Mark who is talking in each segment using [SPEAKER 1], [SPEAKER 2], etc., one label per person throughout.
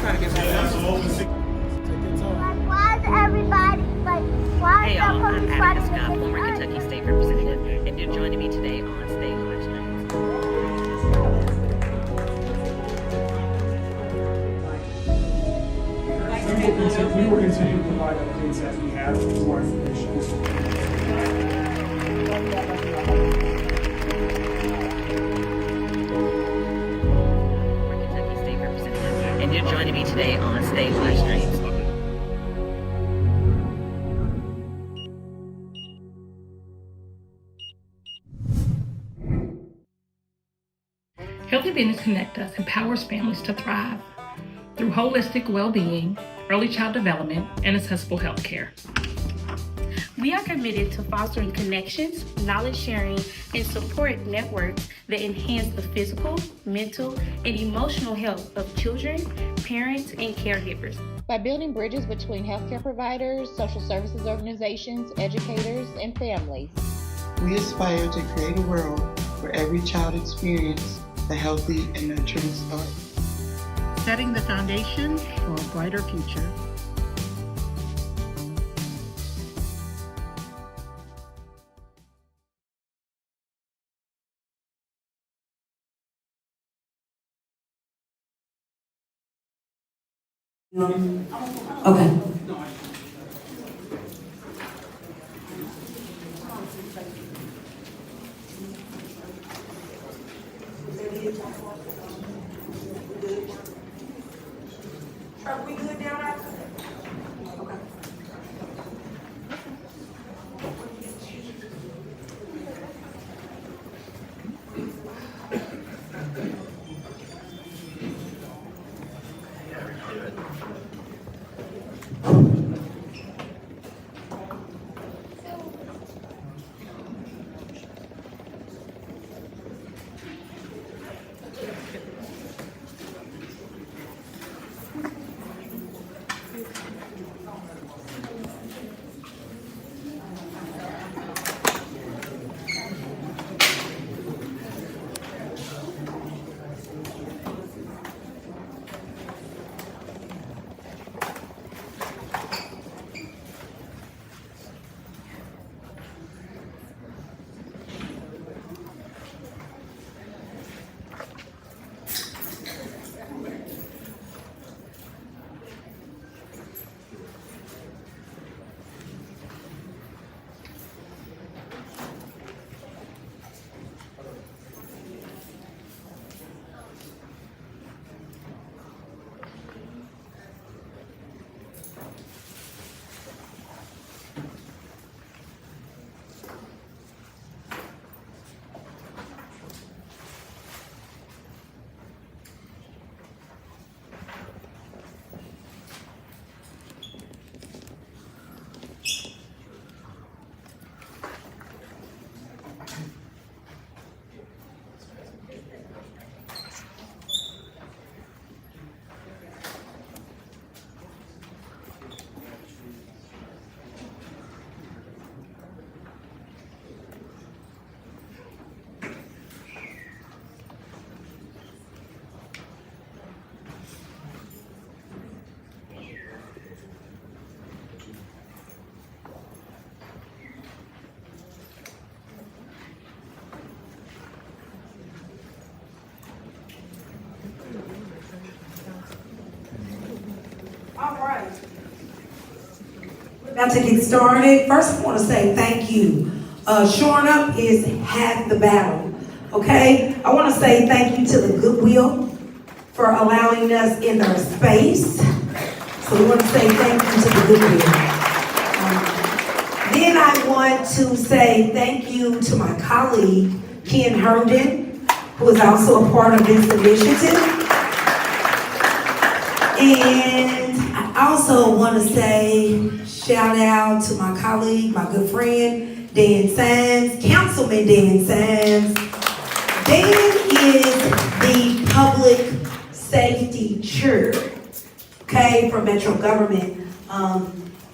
[SPEAKER 1] Hey y'all, I'm Attica Scott, former Kentucky State Representative, and you're joining me today on State Watch Nights.
[SPEAKER 2] We will continue to provide updates as we have more information.
[SPEAKER 1] Kentucky State Representative, and you're joining me today on State Watch Nights.
[SPEAKER 3] Healthy Business Connect Us empowers families to thrive through holistic well-being, early child development, and accessible health care.
[SPEAKER 4] We are committed to fostering connections, knowledge sharing, and support networks that enhance the physical, mental, and emotional health of children, parents, and caregivers.
[SPEAKER 5] By building bridges between healthcare providers, social services organizations, educators, and families,
[SPEAKER 6] we aspire to create a world where every child experiences a healthy and nurturing start.
[SPEAKER 7] Setting the foundation for a brighter future.
[SPEAKER 8] Okay.
[SPEAKER 9] Are we good down there? Okay. All right. We're about to get started. First, I want to say thank you. Showing up is half the battle. Okay? I want to say thank you to the Goodwill for allowing us in their space. So we want to say thank you to the Goodwill. Then I want to say thank you to my colleague, Ken Herndon, who is also a part of this initiative. And I also want to say shout out to my colleague, my good friend, Dan Sands, Councilman Dan Sands. Dan is the public safety chair, okay, for Metro government.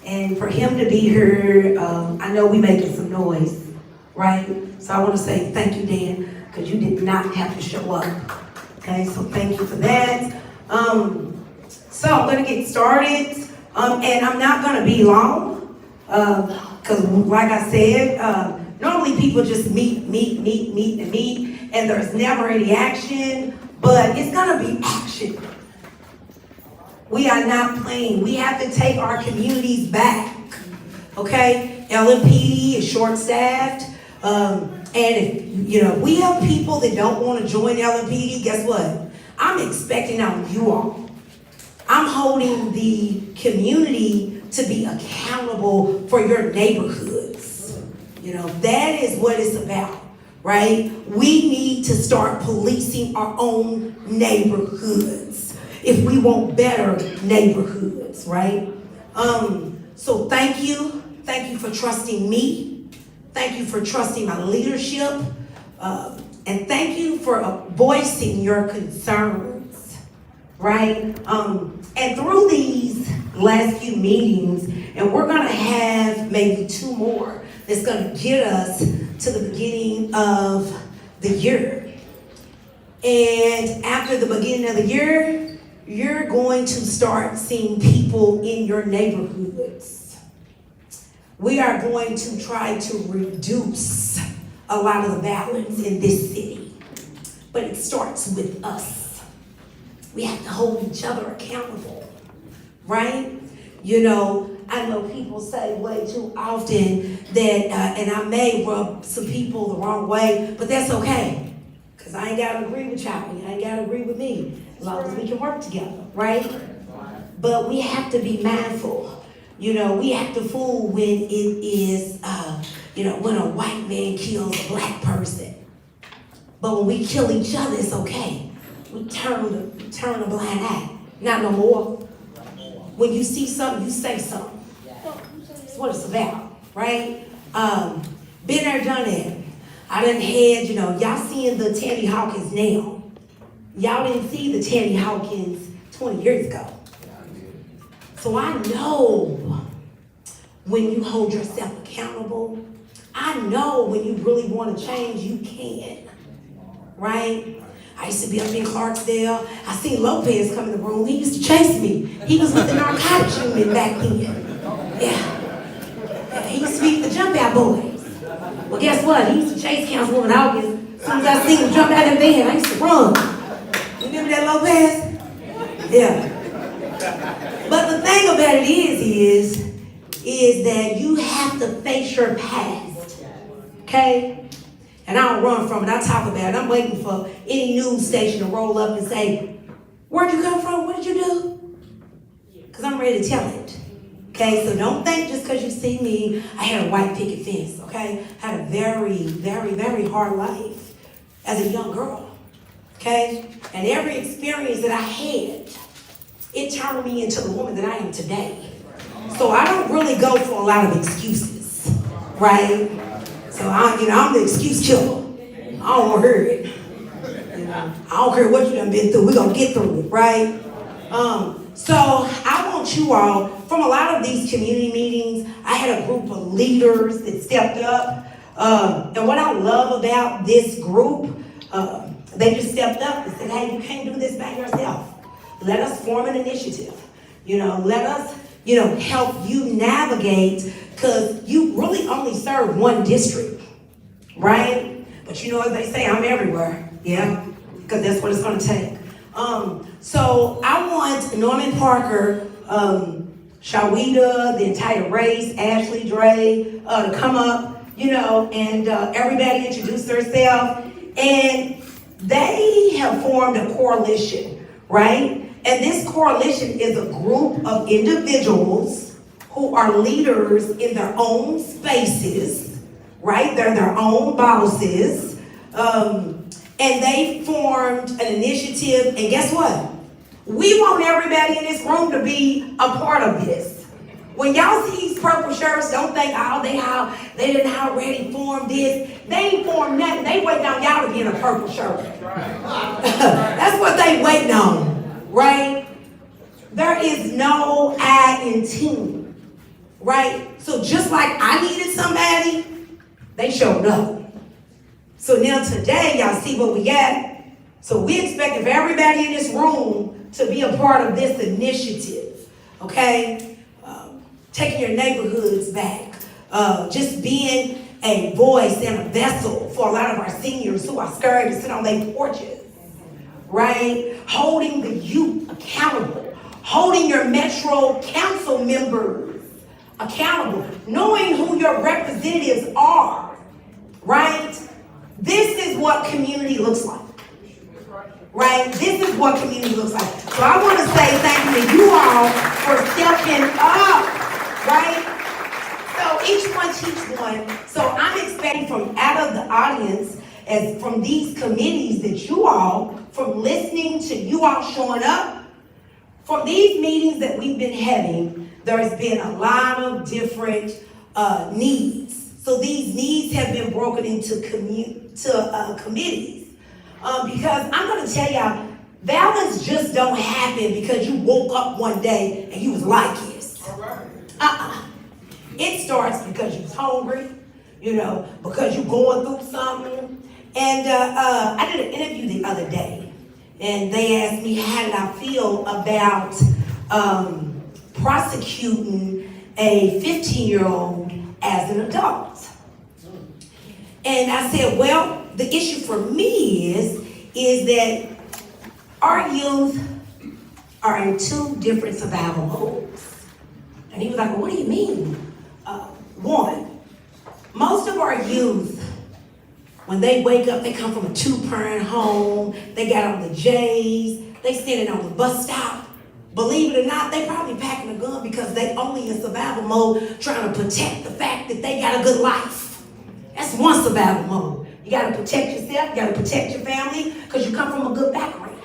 [SPEAKER 9] And for him to be here, I know we making some noise, right? So I want to say thank you, Dan, because you did not have to show up. Okay, so thank you for that. So I'm gonna get started, and I'm not gonna be long, because like I said, normally people just meet, and there's never any action, but it's gonna be action. We are not playing. We have to take our communities back, okay? LMPD is short-staffed, and if, we have people that don't want to join LMPD, guess what? I'm expecting on you all. I'm holding the community to be accountable for your neighborhoods. That is what it's about, right? We need to start policing our own neighborhoods if we want better neighborhoods, right? So thank you. Thank you for trusting me. Thank you for trusting my leadership. And thank you for voicing your concerns, right? And through these last few meetings, and we're gonna have maybe 2 more that's gonna get us to the beginning of the year. And after the beginning of the year, you're going to start seeing people in your neighborhoods. We are going to try to reduce a lot of the violence in this city, but it starts with us. We have to hold each other accountable, right? I know people say way too often that, and I may rub some people the wrong way, but that's okay, because I ain't gotta agree with y'all, you ain't gotta agree with me, as long as we can work together, right? But we have to be mindful. We act a fool when it is, when a white man kills a black person. But when we kill each other, it's okay. We turn a blind eye. Not no more. When you see something, you say something. That's what it's about, right? Been there, done that. I done had, y'all seeing the Tammy Hawkins now. Y'all didn't see the Tammy Hawkins 20 years ago. So I know when you hold yourself accountable. I know when you really want to change, you can, right? I used to be up in Clarksdale. I seen Lopez come in the room. He used to chase me. He was with the narcotics unit back then. Yeah. He used to be the jump out boys. Well, guess what? He used to chase councilwoman Hawkins. As soon as I seen him jump out of the van, I used to run. You remember that, Lopez? Yeah. But the thing about it is that you have to face your past, okay? And I don't run from it, I talk about it. I'm waiting for any news station to roll up and say, where'd you come from, what did you do? Because I'm ready to tell it, okay? So don't think just because you see me, I had a white picket fence, okay? I had a very, very, very hard life as a young girl, okay? And every experience that I had, it turned me into the woman that I am today. So I don't really go for a lot of excuses, right? So I'm the excuse killer. I don't want to hear it. I don't care what you done been through. We're going to get through it, right? So I want you all, from a lot of these community meetings, I had a group of leaders that stepped up. And what I love about this group, they just stepped up and said, hey, you can't do this by yourself. Let us form an initiative. Let us, help you navigate, because you really only serve one district, right? But as they say, I'm everywhere, yeah? Because that's what it's going to take. So I want Norman Parker, Shawita, the entire race, Ashley, Dre, to come up, and everybody introduce themselves. And they have formed a coalition, right? And this coalition is a group of individuals who are leaders in their own spaces, right? They're their own bosses. And they formed an initiative, and guess what? We want everybody in this room to be a part of this. When y'all see these purple shirts, don't think, they didn't already form this. They ain't formed nothing. They waiting on y'all to be in a purple shirt. That's what they waiting on. Right? There is no I in team, right? So just like I needed somebody, they showed up. So now today, y'all see what we got. So we expect if everybody in this room to be a part of this initiative, okay? Taking your neighborhoods back, just being a voice and a vessel for a lot of our seniors who are scared to sit on their porches, right? Holding the youth accountable, holding your Metro Council members accountable, knowing who your representatives are, right? This is what community looks like, right? This is what community looks like. So I want to say thank you to you all for stepping up, right? So each one teach one. So I'm expecting from out of the audience, as from these committees, that you all, from listening to you all showing up, from these meetings that we've been having, there's been a lot of different needs. So these needs have been broken into committees. Because I'm gonna tell y'all, balance just don't happen because you woke up one day and you was like this. It starts because you was hungry, because you're going through something. And I did an interview the other day, and they asked me how did I feel about prosecuting a 15-year-old as an adult. And I said, well, the issue for me is that our youth are in two different survival modes. And he was like, well, what do you mean? One, most of our youth, when they wake up, they come from a 2-parent home, they got on the J's, they standing on the bus stop. Believe it or not, they probably packing a gun because they only in survival mode trying to protect the fact that they got a good life. That's one survival mode. You gotta protect yourself, you gotta protect your family, because you come from a good background.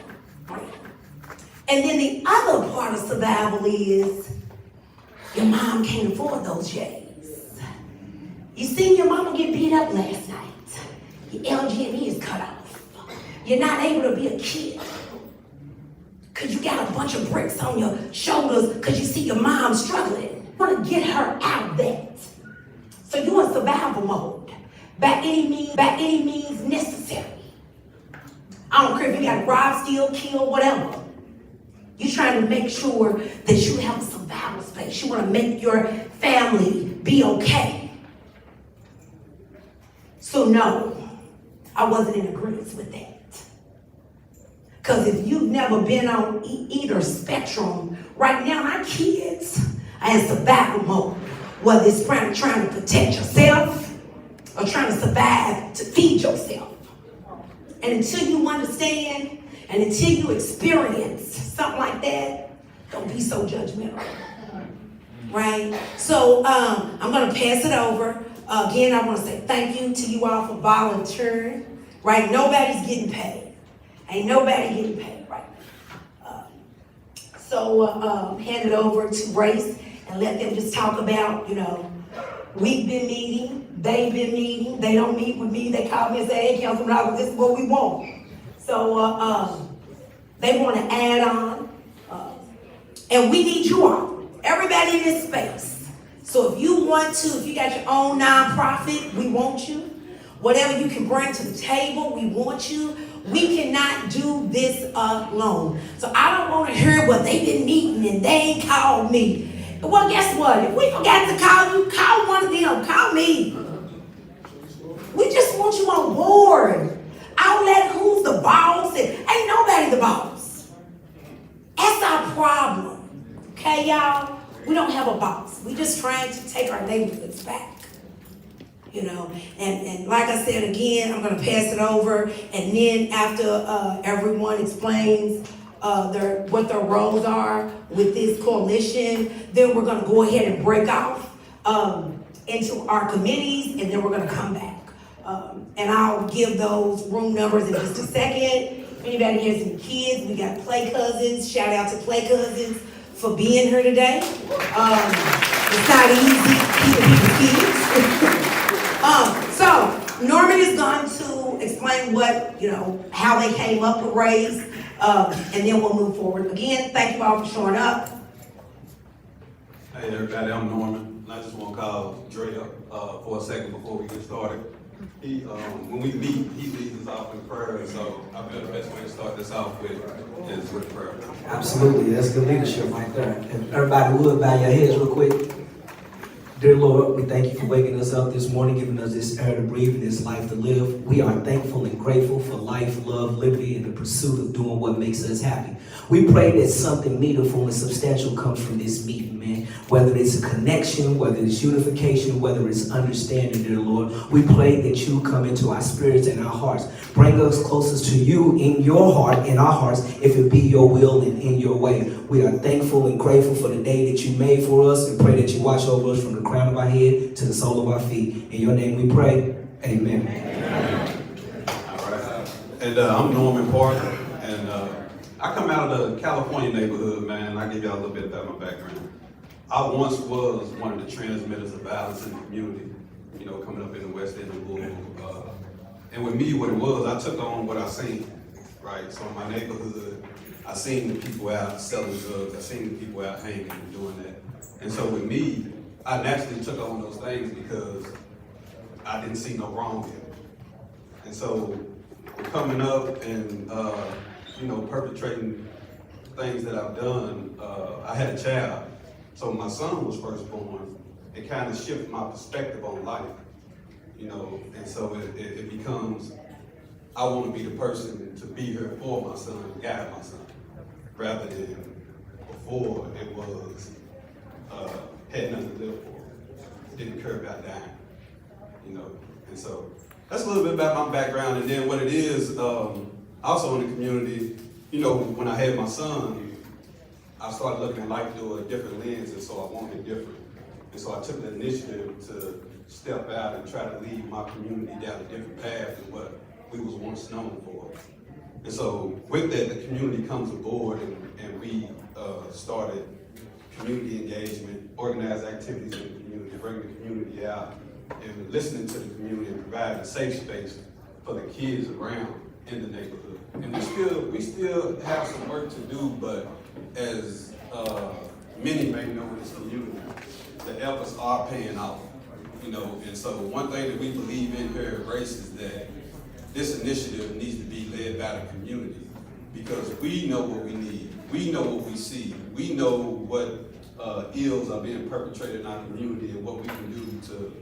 [SPEAKER 9] And then the other part of survival is your mom can't afford those J's. You seen your mama get beat up last night. Your LG&E is cut off. You're not able to be a kid because you got a bunch of bricks on your shoulders because you see your mom struggling. You want to get her out of that. So you're in survival mode. By any means necessary. I don't care if you got to rob, steal, kill, whatever. You're trying to make sure that you have a survival space. You want to make your family be okay. So no, I wasn't in agreement with that. Because if you've never been on either spectrum, right now our kids are in survival mode. Whether it's trying to protect yourself or trying to survive to feed yourself. And until you understand and until you experience something like that, don't be so judgmental. Right? So I'm going to pass it over. Again, I want to say thank you to you all for volunteering. Right? Nobody's getting paid. Ain't nobody getting paid right now. So hand it over to Race and let them just talk about, we've been meeting, they've been meeting, they don't meet with me, they call me and say, hey, Councilman, this is what we want. So they want to add on, and we need you all, everybody in this space. So if you want to, if you got your own nonprofit, we want you. Whatever you can bring to the table, we want you. We cannot do this alone. So I don't want to hear what they've been meeting and they ain't called me. Well, guess what? If we forgot to call you, call one of them, call me. We just want you on board. Outlet who's the boss, and ain't nobody the boss. That's our problem. Okay, y'all? We don't have a boss. We just trying to take our neighborhoods back. And like I said again, I'm gonna pass it over, and then after everyone explains what their roles are with this coalition, then we're gonna go ahead and break off into our committees, and then we're gonna come back. And I'll give those room numbers in just a second. If anybody has any kids, we got Play Cousins. Shout out to Play Cousins for being here today. It's not easy keeping people kids. So Norman is going to explain how they came up with Raise, and then we'll move forward. Again, thank you all for showing up.
[SPEAKER 10] Hey everybody, I'm Norman, and I just want to call Dre up for a second before we get started. when we meet, he leads us off in prayer, and so I feel the best way to start this off with is with prayer.
[SPEAKER 11] Absolutely, that's good leadership right there. And everybody would bow your heads real quick. Dear Lord, we thank you for waking us up this morning, giving us this air to breathe and this life to live. We are thankful and grateful for life, love, liberty, and the pursuit of doing what makes us happy. We pray that something meaningful and substantial comes from this meeting, man. Whether it's a connection, whether it's unification, whether it's understanding, dear Lord. We pray that you come into our spirits and our hearts. Bring us closest to you in your heart, in our hearts, if it be your will and in your way. We are thankful and grateful for the day that you made for us, and pray that you watch over us from the crown of our head to the sole of our feet. In your name we pray. Amen.
[SPEAKER 10] All right. And I'm Norman Parker, and I come out of the California neighborhood, man. I'll give y'all a little bit about my background. I once was one of the transmitters of violence in the community, you know, coming up in the West End of Louisville. And with me, what it was, I took on what I seen, right? So in my neighborhood, I seen the people out selling drugs, I seen the people out hanging and doing that. And so with me, I naturally took on those things because I didn't see no wrong in it. And so coming up and, you know, perpetrating things that I've done, I had a child. So when my son was first born, it kind of shifted my perspective on life, you know, and so it becomes, I want to be the person to be here for my son, guide my son, rather than before it was, had nothing to live for, didn't care about dying, you know, and so that's a little bit about my background. And then what it is, also in the community, you know, when I had my son, I started looking at life through a different lens, and so I wanted different. And so I took the initiative to step out and try to lead my community down a different path than what we was once known for. And so with that, the community comes aboard, and we started community engagement, organized activities in the community, bringing the community out, and listening to the community and providing a safe space for the kids around in the neighborhood. And we still have some work to do, but as many may know in this community, the efforts are paying off, you know. And so one thing that we believe in here at Race is that this initiative needs to be led by the community, because we know what we need, we know what we see, we know what ills are being perpetrated in our community and what we can do to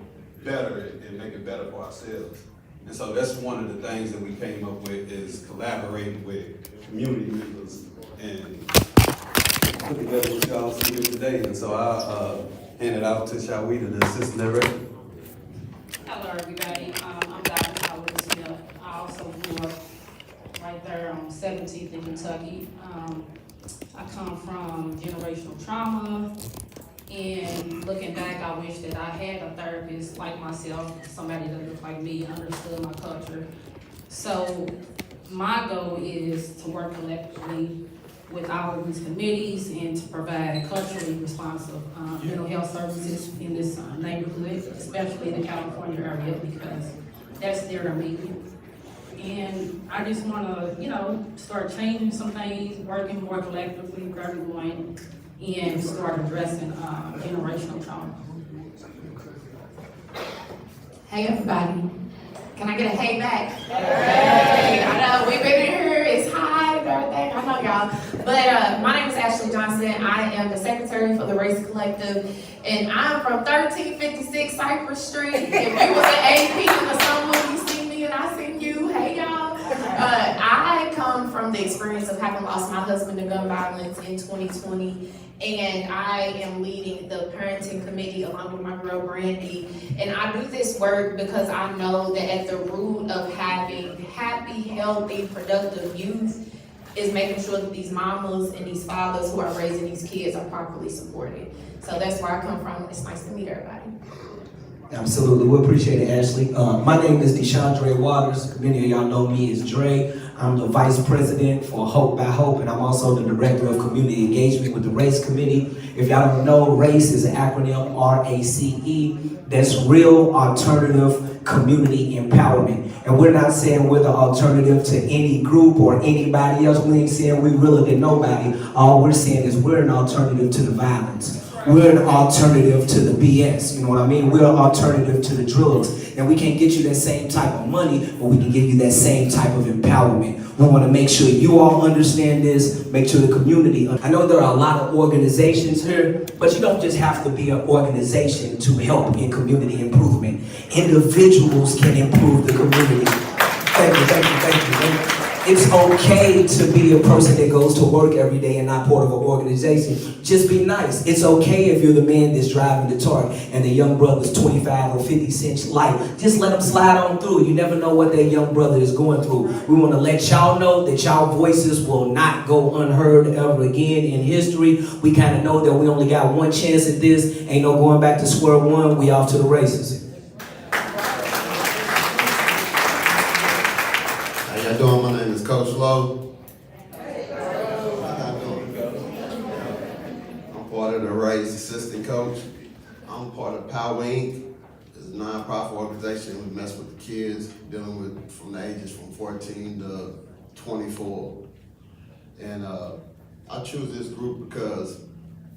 [SPEAKER 10] better it and make it better for ourselves. And so that's one of the things that we came up with, is collaborating with community members and put together what y'all see here today. And so I'll hand it out to Shawita, the assistant director.
[SPEAKER 12] Hello, everybody. I'm Dr. Shawita Smith. I also grew up right there on 17th in Kentucky. I come from generational trauma, and looking back, I wish that I had a therapist like myself, somebody that looked like me, understood my culture. So my goal is to work collectively with all of these committees and to provide culturally responsive mental health services in this neighborhood, especially the California area, because that's near to me. And I just want to, you know, start changing some things, working more collectively with everyone, and start addressing generational trauma.
[SPEAKER 13] Hey everybody, can I get a hey back? Hey, I know we've been in here, it's high and everything, I know y'all. But my name is Ashley Johnson. I am the secretary for the Race Collective, and I'm from 1356 Cypress Street. If we was an AP or someone, you see me and I see you, hey y'all. I come from the experience of having lost my husband to gun violence in 2020, and I am leading the parenting committee along with my girl Brandy. And I do this work because I know that at the root of having happy, healthy, productive youth is making sure that these mamas and these fathers who are raising these kids are properly supported. So that's where I come from. It's nice to meet everybody.
[SPEAKER 11] Absolutely, we appreciate it, Ashley. My name is DeShondre Waters. Many of y'all know me as Dre. I'm the vice president for Hope by Hope, and I'm also the director of community engagement with the Race Committee. If y'all don't know, RACE is an acronym, RACE. That's Real Alternative Community Empowerment. And we're not saying we're the alternative to any group or anybody else. We ain't saying we really than nobody. All we're saying is we're an alternative to the violence. We're an alternative to the BS, you know what I mean? We're an alternative to the drugs. And we can't get you that same type of money, but we can give you that same type of empowerment. We want to make sure you all understand this, make sure the community. I know there are a lot of organizations here, but you don't just have to be an organization to help in community improvement. Individuals can improve the community. Thank you, thank you, thank you. It's okay to be a person that goes to work every day and not part of an organization. Just be nice. It's okay if you're the man that's driving the truck and the young brother's 25 or 50 cents light. Just let them slide on through. You never know what that young brother is going through. We want to let y'all know that y'all voices will not go unheard ever again in history. We kind of know that we only got one chance at this. Ain't no going back to square one. We off to the races.
[SPEAKER 14] How y'all doing? My name is Coach Lowe. I'm part of the Raise Assistant Coach. I'm part of Power Inc. It's a nonprofit organization. We mess with the kids dealing with from the ages from 14 to 24. And I choose this group because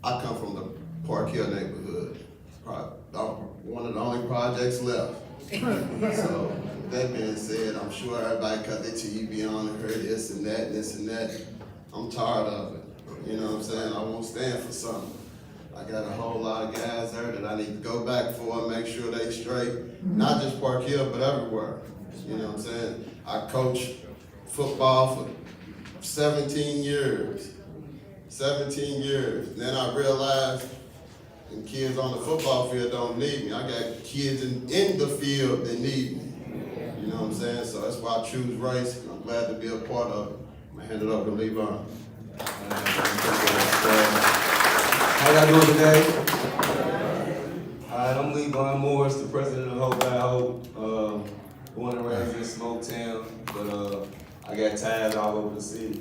[SPEAKER 14] I come from the Park Hill neighborhood. One of the only projects left. So with that being said, I'm sure everybody cut their TV on and heard this and that and this and that. I'm tired of it. You know what I'm saying? I won't stand for something. I got a whole lot of guys there that I need to go back for and make sure they straight. Not just Park Hill, but everywhere. You know what I'm saying? I coached football for 17 years. 17 years. Then I realized and kids on the football field don't need me. I got kids in the field that need me. You know what I'm saying? So that's why I choose race, and I'm glad to be a part of it. I'm gonna hand it over to Levon.
[SPEAKER 15] How y'all doing today? Hi, I'm Levon Morris, the president of Hope by Hope. Born and raised in Smoketown, but I got ties all over the city.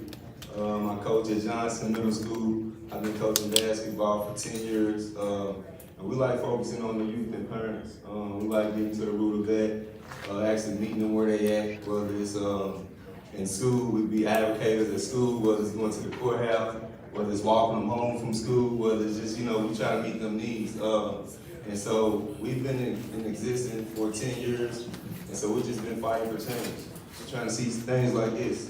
[SPEAKER 15] I coach at Johnson Middle School. I've been coaching basketball for 10 years. And we like focusing on the youth and parents. We like getting to the root of that, actually meeting them where they at, whether it's in school, we be advocates at school, whether it's going to the courthouse, whether it's walking them home from school, whether it's just, we try to meet them needs. And so we've been in existence for 10 years, and so we've just been fighting for change. Just trying to see things like this.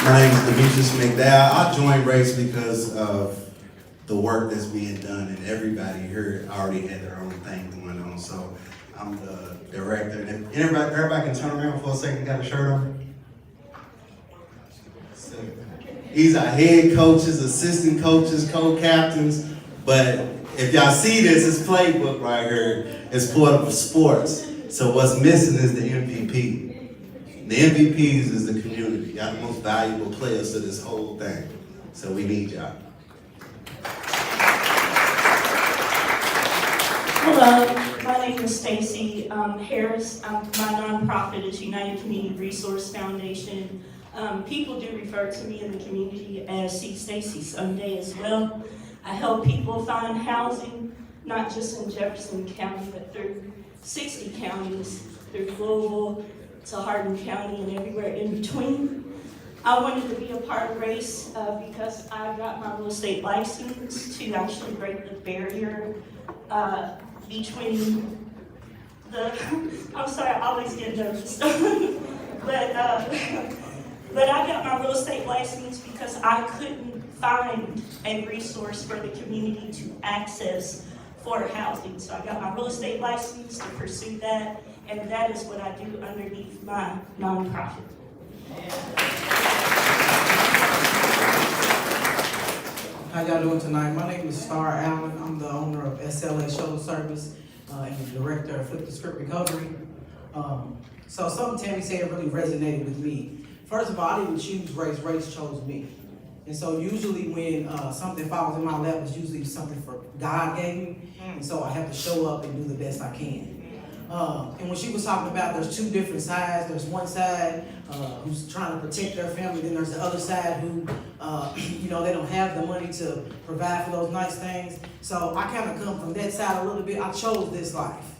[SPEAKER 16] My name is Demetrius McDowell. I joined Race because of the work that's being done, and everybody here already had their own thing going on. So I'm the director. And if everybody can turn around for a second, got a shirt on? So, these are head coaches, assistant coaches, co-captains. But if y'all see this, it's playbook right here. It's portable sports. So what's missing is the MVP. The MVPs is the community. Y'all the most valuable players to this whole thing. So we need y'all.
[SPEAKER 17] Hello, my name is Stacy Harris. My nonprofit is United Community Resource Foundation. People do refer to me in the community as C. Stacy Sunday as well. I help people find housing, not just in Jefferson County, but through 60 counties, through Louisville, to Hardin County and everywhere in between. I wanted to be a part of Race because I got my real estate license to actually break the barrier between the, I'm sorry, I always get nervous. but I got my real estate license because I couldn't find a resource for the community to access for housing. So I got my real estate license to pursue that. And that is what I do underneath my nonprofit.
[SPEAKER 18] How y'all doing tonight? My name is Star Allen. I'm the owner of SLA Shuttle Service and the director of Flip the Script Recovery. So something Tammy said really resonated with me. First of all, I didn't choose Race, Race chose me. And so usually when something falls in my lap, it's usually something for God gave me. And so I have to show up and do the best I can. And when she was talking about there's two different sides, there's one side who's trying to protect their family, then there's the other side who, they don't have the money to provide for those nice things. So I kind of come from that side a little bit. I chose this life,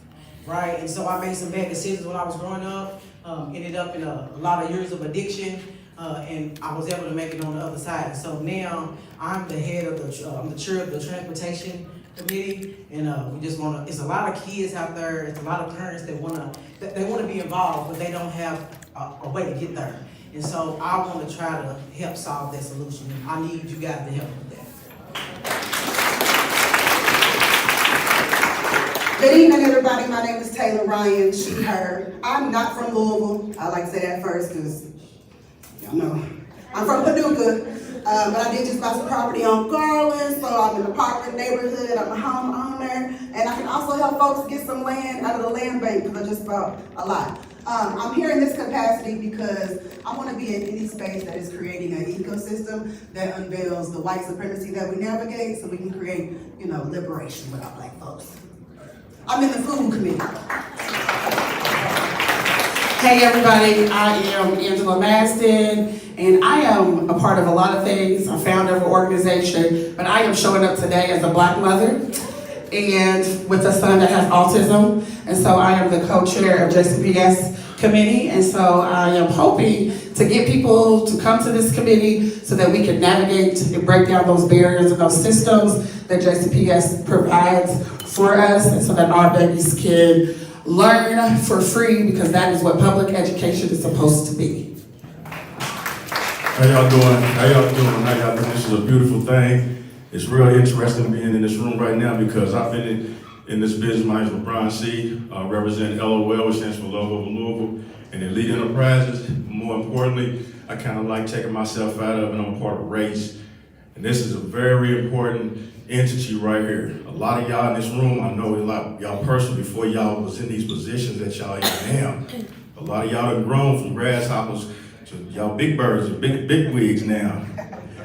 [SPEAKER 18] right? And so I made some bad decisions when I was growing up, ended up in a lot of years of addiction. and I was able to make it on the other side. So now I'm the head of I'm the chair of the transportation committee, and we just want to. It's a lot of kids out there. It's a lot of parents that want to be involved, but they don't have a way to get there. And so I want to try to help solve that solution. I need you guys to help with that.
[SPEAKER 19] Good evening, everybody. My name is Taylor Ryan, she, her. I'm not from Louisville. I like to say that first because y'all know. I'm from Paducah, but I did just buy some property on Garland, so I'm in the Parkland neighborhood. I'm a homeowner, and I can also help folks get some land out of the land bank because I just bought a lot. I'm here in this capacity because I want to be in any space that is creating an ecosystem that unveils the white supremacy that we navigate so we can create, liberation with our black folks. I'm in the food committee.
[SPEAKER 20] Hey everybody, I am Angela Maston, and I am a part of a lot of things. I'm founder of an organization, but I am showing up today as a black mother and with a son that has autism. And so I am the co-chair of JCPS committee, and so I am hoping to get people to come to this committee so that we can navigate and break down those barriers and those systems that JCPS provides for us, and so that our babies can learn for free, because that is what public education is supposed to be.
[SPEAKER 21] How y'all doing? How y'all doing? This is a beautiful thing. It's real interesting being in this room right now because I've been in this business. My name is LeBron C. I represent LOL, which stands for Love Over Louisville, and Elite Enterprises. More importantly, I kind of like taking myself out of it. I'm a part of race. And this is a very important entity right here. A lot of y'all in this room, I know a lot of y'all personally before y'all was in these positions that y'all even have. A lot of y'all have grown from grasshoppers to y'all big birds and big wigs now.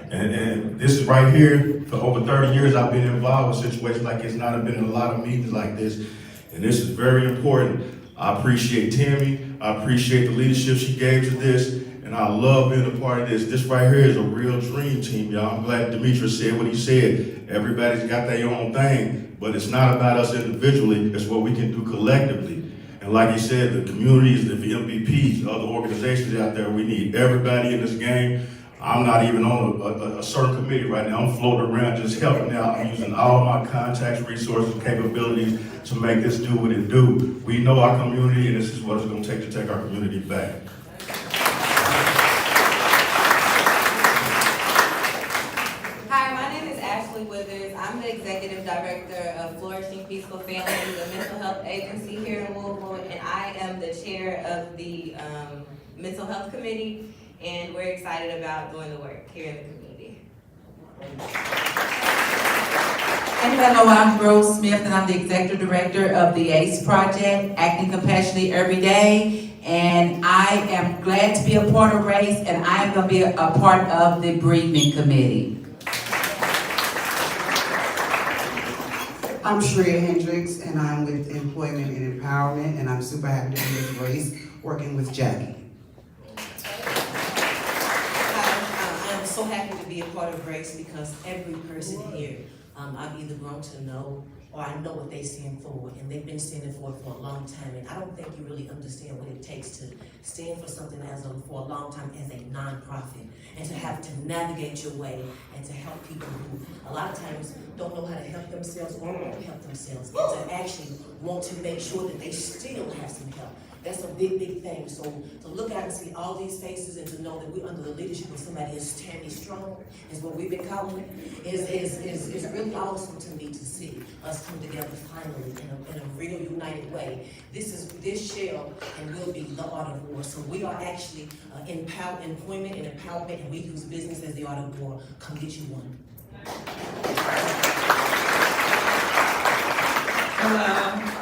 [SPEAKER 21] And this is right here. For over 30 years, I've been involved with situations like this, and I've been in a lot of meetings like this. And this is very important. I appreciate Tammy. I appreciate the leadership she gave to this. And I love being a part of this. This right here is a real dream team, y'all. I'm glad Demetrius said what he said. Everybody's got their own thing, but it's not about us individually. It's what we can do collectively. And like he said, the communities, the MVPs, other organizations out there, we need everybody in this game. I'm not even on a certain committee right now. I'm floating around just helping out. I'm using all my contacts, resources, capabilities to make this do what it do. We know our community, and this is what it's going to take our community back.
[SPEAKER 22] I'm the Executive Director of Flourishing Peaceful Families, a mental health agency here in Louisville, and I am the chair of the Mental Health Committee, and we're excited about doing the work here in the community.
[SPEAKER 23] And hello, I'm Rose Smith, and I'm the Executive Director of the ACE Project, Acting Compassionately Every Day, and I am glad to be a part of RACE, and I am going to be a part of the Bereavement Committee.
[SPEAKER 24] I'm Shreya Hendricks, and I'm with Employment and Empowerment, and I'm super happy to be with Grace, working with Jackie.
[SPEAKER 25] I'm so happy to be a part of Grace because every person here, I've either grown to know or I know what they stand for, and they've been standing for it for a long time, and I don't think you really understand what it takes to stand for something for a long time as a nonprofit, and to have to navigate your way and to help people who a lot of times don't know how to help themselves or won't help themselves, and to actually want to make sure that they still have some help. That's a big, big thing. So to look out and see all these faces and to know that we're under the leadership of somebody as Tammy Strong, is what we've been calling it, is really awesome to me to see us come together finally in a real united way. This shall and will be the art of war. So we are actually employment and empowerment, and we use business as the art of war. Come get you one.
[SPEAKER 26] Hello,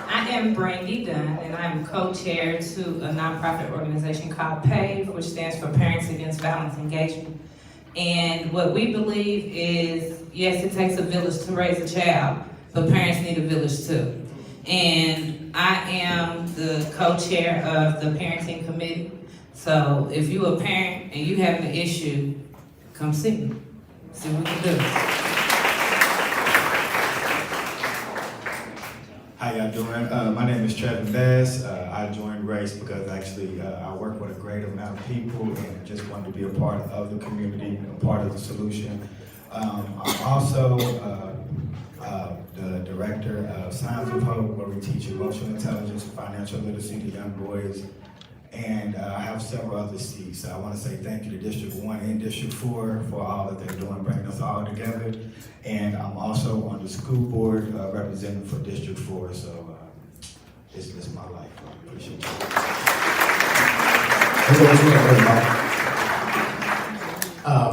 [SPEAKER 26] I am Brandy Dunn, and I'm co-chair to a nonprofit organization called PAVE, which stands for Parents Against Violence Engagement. And what we believe is, yes, it takes a village to raise a child, but parents need a village too. And I am the co-chair of the parenting committee. So if you're a parent and you have an issue, come see me. See what we can do.
[SPEAKER 27] How
[SPEAKER 1] How y'all doing? My name is Trevin Bass. I joined Race because actually I work with a great amount of people and just wanted to be a part of the community, a part of the solution. I'm also the director of Signs of Hope, where we teach emotional intelligence and financial literacy to young boys. And I have several other seats. So I want to say thank you to District 1 and District 4 for all that they're doing, bringing us all together. And I'm also on the school board representing for District 4. So it's my life. I appreciate you.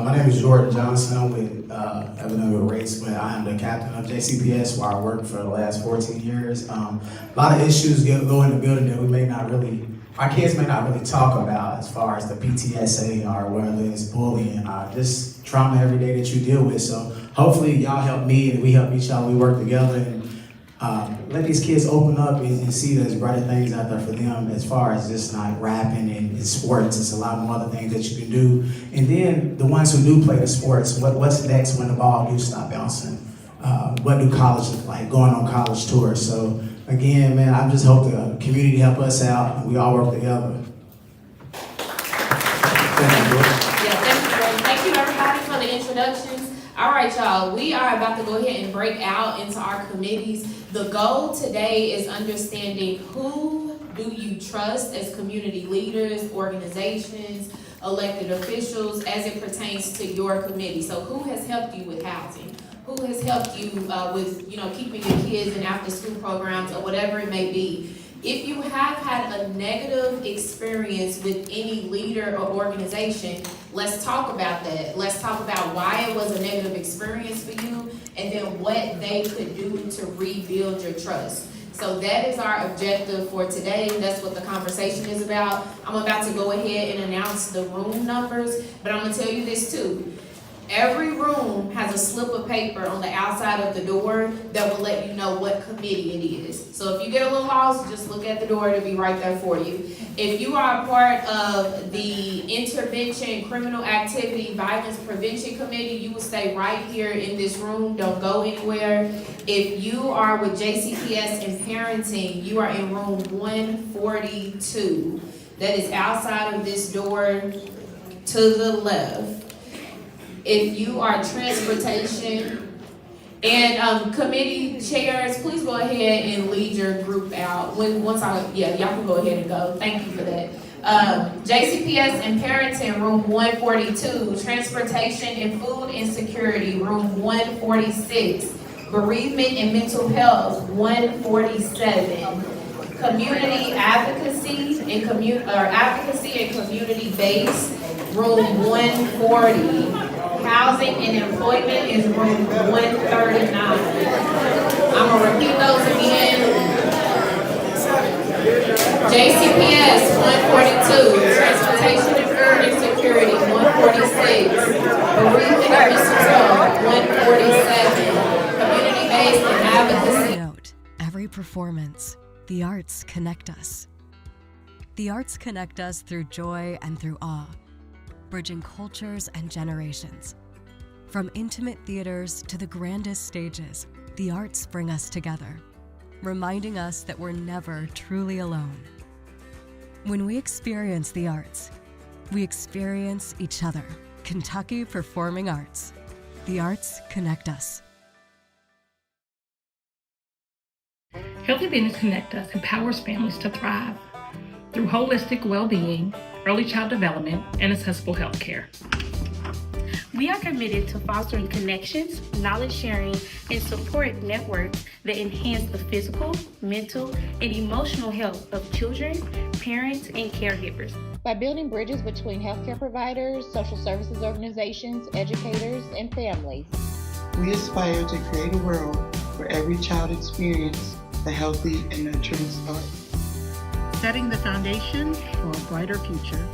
[SPEAKER 2] My name is Jordan Johnson. I'm with Evan Race, but I am the captain of JCPS, where I worked for the last 14 years. A lot of issues go in the building that our kids may not really talk about, as far as the PTSA or whether it's bullying or just trauma every day that you deal with. So hopefully y'all help me and we help each other. We work together and let these kids open up and see there's brighter things out there for them, as far as just not rapping and sports. It's a lot more other things that you can do. And then the ones who do play the sports, what's next when the ball do stop bouncing? What do college look like, going on college tours? So again, man, I just hope the community help us out and we all work together.
[SPEAKER 13] Thank you everybody for the introductions. All right, y'all, we are about to go ahead and break out into our committees. The goal today is understanding who do you trust as community leaders, organizations, elected officials as it pertains to your committee. So who has helped you with housing? Who has helped you with, keeping your kids in after school programs or whatever it may be? If you have had a negative experience with any leader or organization, let's talk about that. Let's talk about why it was a negative experience for you and then what they could do to rebuild your trust. So that is our objective for today. That's what the conversation is about. I'm about to go ahead and announce the room numbers, but I'm gonna tell you this too. Every room has a slip of paper on the outside of the door that will let you know what committee it is. So if you get a little lost, just look at the door, it'll be right there for you. If you are a part of the Intervention, Criminal Activity, Violence Prevention Committee, you will stay right here in this room, don't go anywhere. If you are with JCPS and Parenting, you are in room 142. That is outside of this door to the left. If you are transportation and committee chairs, please go ahead and lead your group out. Y'all can go ahead and go. Thank you for that. JCPS and Parenting, room 142. Transportation and Food Insecurity, room 146. Bereavement and Mental Health, 147. Community Advocacy and Community Base, room 140. Housing and Employment is room 139. I'm gonna repeat those again. JCPS 142, Transportation and Food Insecurity 146, Bereavement and Mental Health 147, Community-Based and Advocacy.
[SPEAKER 3] Note, every performance, the arts connect us. The arts connect us through joy and through awe, bridging cultures and generations. From intimate theaters to the grandest stages, the arts bring us together, reminding us that we're never truly alone. When we experience the arts, we experience each other. Kentucky Performing Arts. The arts connect us.
[SPEAKER 4] Healthy Business Connect Us empowers families to thrive through holistic well-being, early child development, and accessible health care.
[SPEAKER 5] We are committed to fostering connections, knowledge sharing, and support networks that enhance the physical, mental, and emotional health of children, parents, and caregivers.
[SPEAKER 6] By building bridges between healthcare providers, social services organizations, educators, and families.
[SPEAKER 27] We aspire to create a world where every child experiences a healthy and nurturing start.
[SPEAKER 7] Setting the foundation for a brighter future.